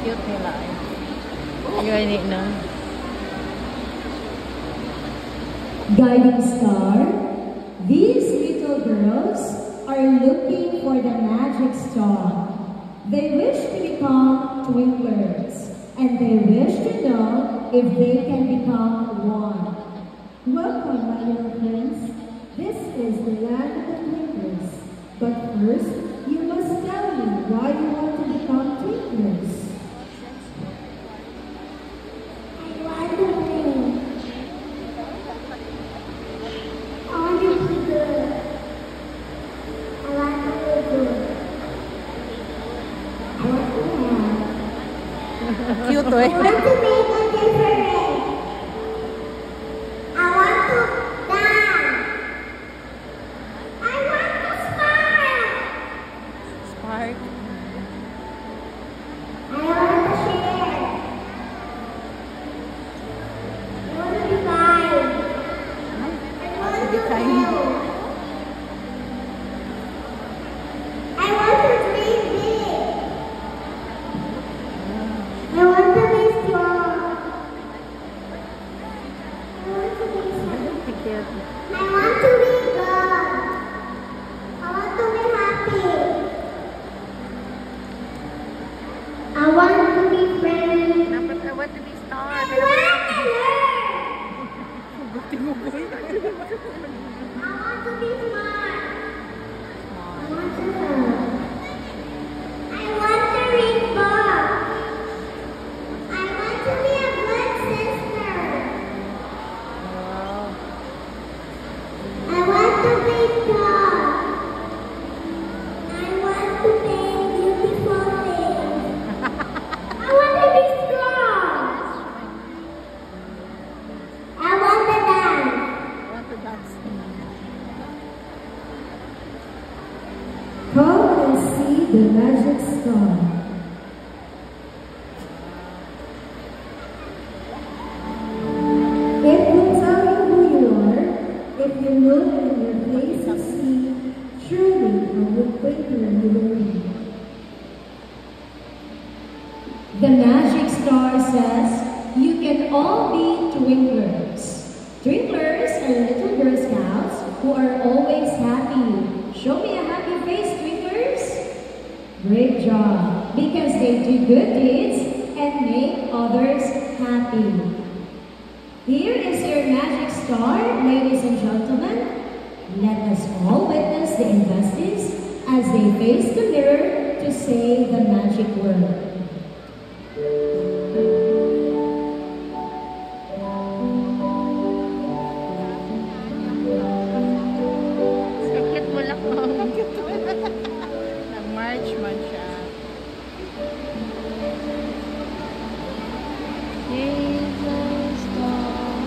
Cute nila eh. Gani na. Guiding star, these little girls are looking for the magic star. They wish to become twinklers, and they wish to know if they can become one. Welcome, my little friends. This is the land of the twinklers. But first, you must tell me why you want to become twinklers. I want to play. I want to be good. I want to be good. I want to have. Cute I eh. want to make a difference. I want to dance. I want to smile. Spark. I want to share. I want to be kind. I want to Be kind. help. I want to dream big. I want to be strong. I want to be strong. Cute. I want to be God. I want to be happy. I want to be friendly. Dapat I want to be star. I want to learn. Buti mo boy. I want to be smart. I want to help. I want to read books. I want to be a good sister. Wow. I want to be tall. I want to paint beautiful things. I want to be strong. I want to dance. I want to dance. Come and see the magic star. It will tell you who you are if you look in your face and see truly a woodpecker you will be. The magic star says you can all be twinklers. Twinklers are little Girl Scouts who are always happy. Show me a happy face, twinklers. Great job, because they do good deeds and make others happy. Here is your magic star, ladies and gentlemen. Let us all witness the investees as they face the mirror to say the magic word. Sakit mo lang. Nag-march man siya. Jesus God.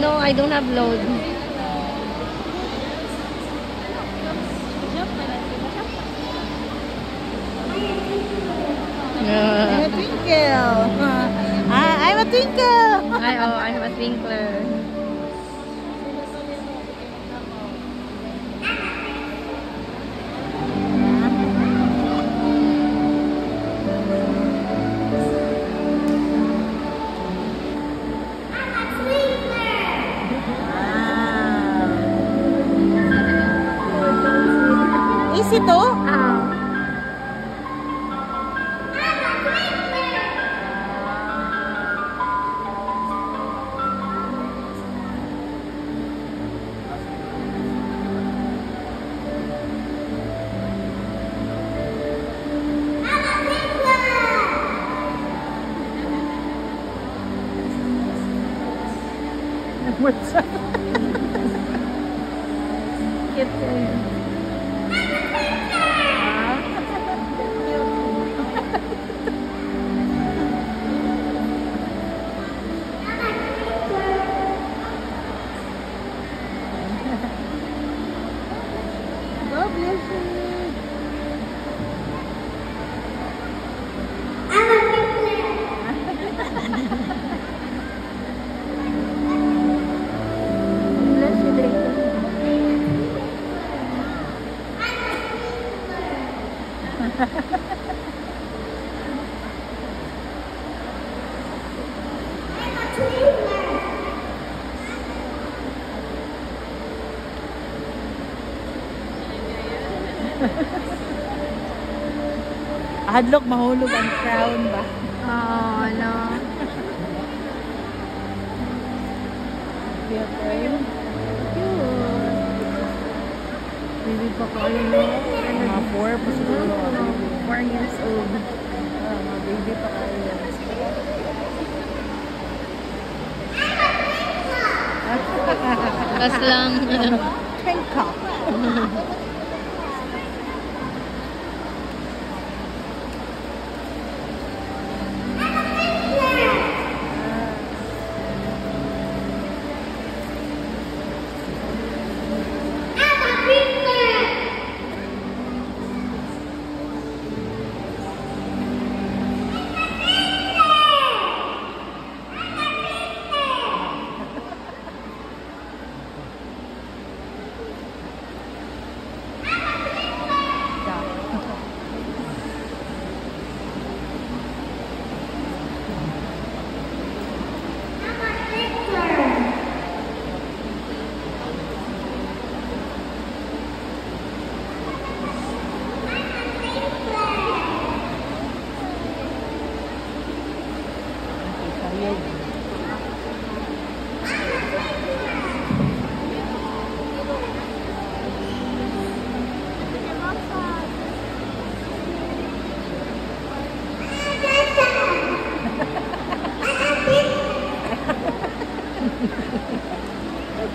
No, I don't have load. I'm a twinkle. I'm a twinkle. I have a twinkler. I'm a twinkler. Easy to? I'm a twinkler. I'm a twinkler. What's up? Cute eh. Love I'm a twinkler. Bless you, Draco. Hadlok, mahulog ang crown ba? Oh, no. Cute, eh? Baby pa ko, ano, no? Mga 4 pa siguro. 4 years old. Mga baby pa kayo. Tapos lang. Twinkle.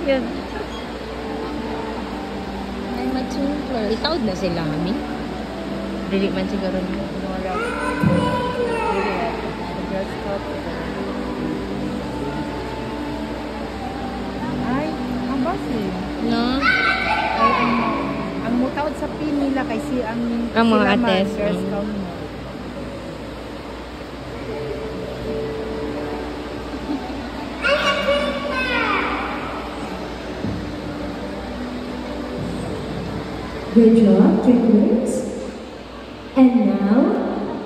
Yun. Ay, mag-twinkler. Itawad na sila kami. Dili man siguro niyo. Ay, ang basi. No? Ay, ang mutawad sa pin nila kay si ang Ang mga sila man, ates. Girl Scout mo. Good job, twinklers. And now,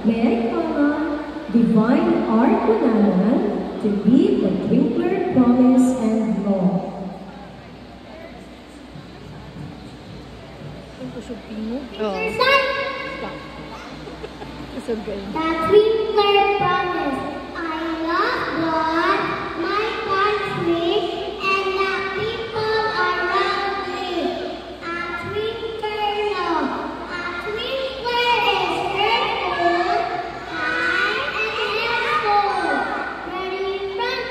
may I call on Divine Art Bunalan to lead the Twinkler Promise and Law. Oo. The Twinkler promise. I love God, my country, and the people around me. A twinkler love. A twinkler is careful, kind, and helpful. Ready in front.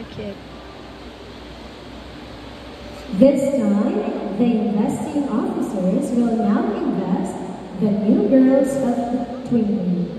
Okay. This time, the investing officers will now invest the new girls of Twinkler.